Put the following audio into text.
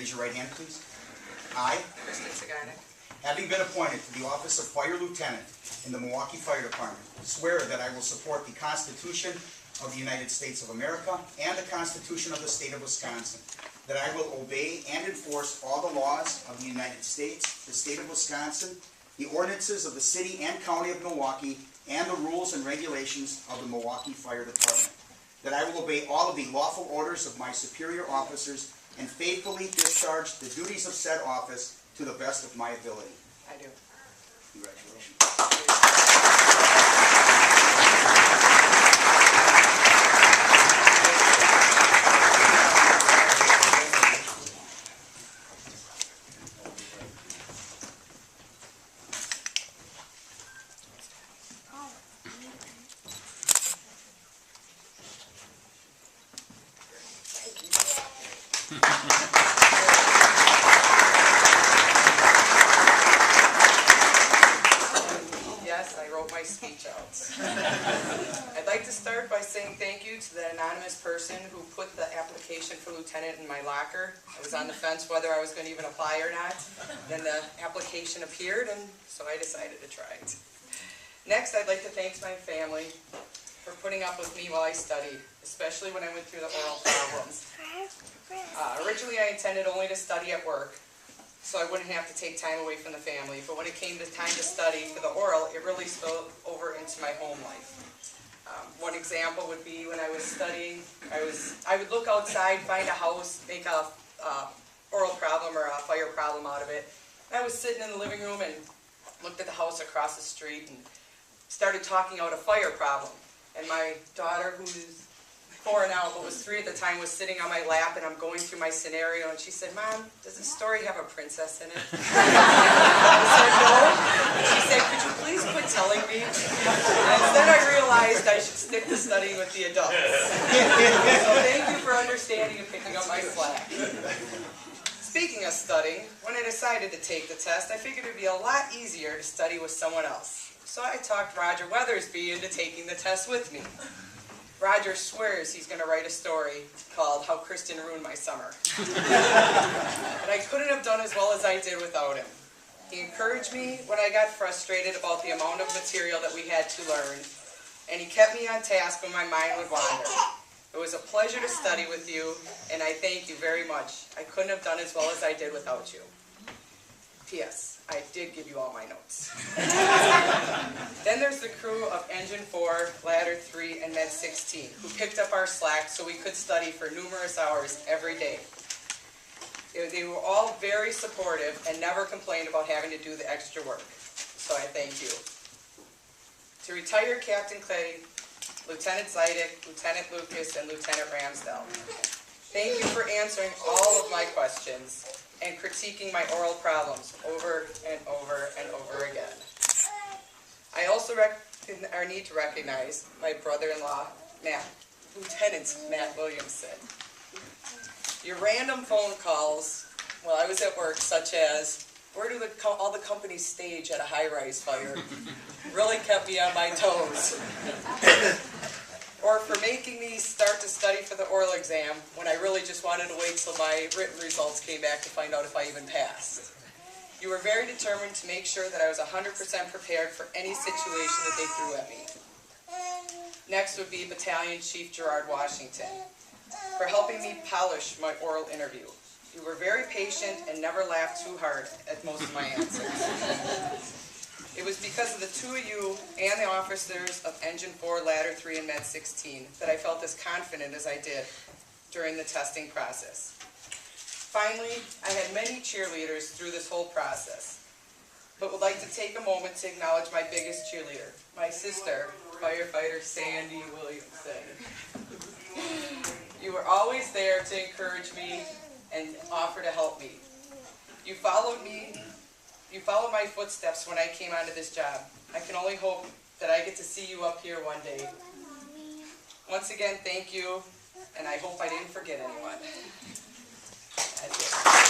Raise your right hand, please. I, Kristin Ciganek, having been appointed to the office of Fire Lieutenant in the Milwaukee Fire Department, swear that I will support the Constitution of the United States of America and the Constitution of the State of Wisconsin, that I will obey and enforce all the laws of the United States, the State of Wisconsin, the ordinances of the City and County of Milwaukee, and the rules and regulations of the Milwaukee Fire Department, that I will obey all of the lawful orders of my superior officers and faithfully discharge the duties of said office to the best of my ability. I do. Congratulations. Yes, I wrote my speech out. I'd like to start by saying thank you to the anonymous person who put the application for lieutenant in my locker. I was on the fence whether I was going to even apply or not. Then the application appeared, and so I decided to try it. Next, I'd like to thank my family for putting up with me while I studied, especially when I went through the oral problems. Originally, I intended only to study at work, so I wouldn't have to take time away from the family. But when it came to time to study for the oral, it really spilled over into my home life. One example would be when I was studying, I would look outside, find a house, make a oral problem or a fire problem out of it. And I was sitting in the living room and looked at the house across the street and started talking out a fire problem. And my daughter, who's 4 now, but was 3 at the time, was sitting on my lap, and I'm going through my scenario, and she said, "Mom, does this story have a princess in it?" I said, "No." And she said, "Could you please quit telling me?" And then I realized I should stick to studying with the adults. So thank you for understanding and picking up my slack. Speaking of studying, when I decided to take the test, I figured it would be a lot easier to study with someone else. So I talked Roger Weathersby into taking the test with me. Roger swears he's going to write a story called How Kristin Ruined My Summer. And I couldn't have done as well as I did without him. He encouraged me when I got frustrated about the amount of material that we had to learn, and he kept me on task when my mind would wander. It was a pleasure to study with you, and I thank you very much. I couldn't have done as well as I did without you. P.S. I did give you all my notes. Then there's the crew of Engine 4, Ladder 3, and Med 16, who picked up our slack so we could study for numerous hours every day. They were all very supportive and never complained about having to do the extra work. So I thank you. To retired Captain Clay, Lieutenant Zidek, Lieutenant Lucas, and Lieutenant Ramsdell, thank you for answering all of my questions and critiquing my oral problems over and over and over again. I also need to recognize my brother-in-law, Lieutenant Matt Williamson. Your random phone calls while I was at work, such as, "Where do all the companies stage at a high-rise fire?" really kept me on my toes. Or for making me start to study for the oral exam when I really just wanted to wait till my written results came back to find out if I even passed. You were very determined to make sure that I was 100% prepared for any situation that they threw at me. Next would be Battalion Chief Gerard Washington, for helping me polish my oral interview. You were very patient and never laughed too hard at most of my answers. It was because of the two of you and the officers of Engine 4, Ladder 3, and Med 16 that I felt as confident as I did during the testing process. Finally, I had many cheerleaders through this whole process, but would like to take a moment to acknowledge my biggest cheerleader, my sister, firefighter Sandy Williamson. You were always there to encourage me and offer to help me. You followed my footsteps when I came onto this job. I can only hope that I get to see you up here one day. Once again, thank you, and I hope I didn't forget anyone. That's it.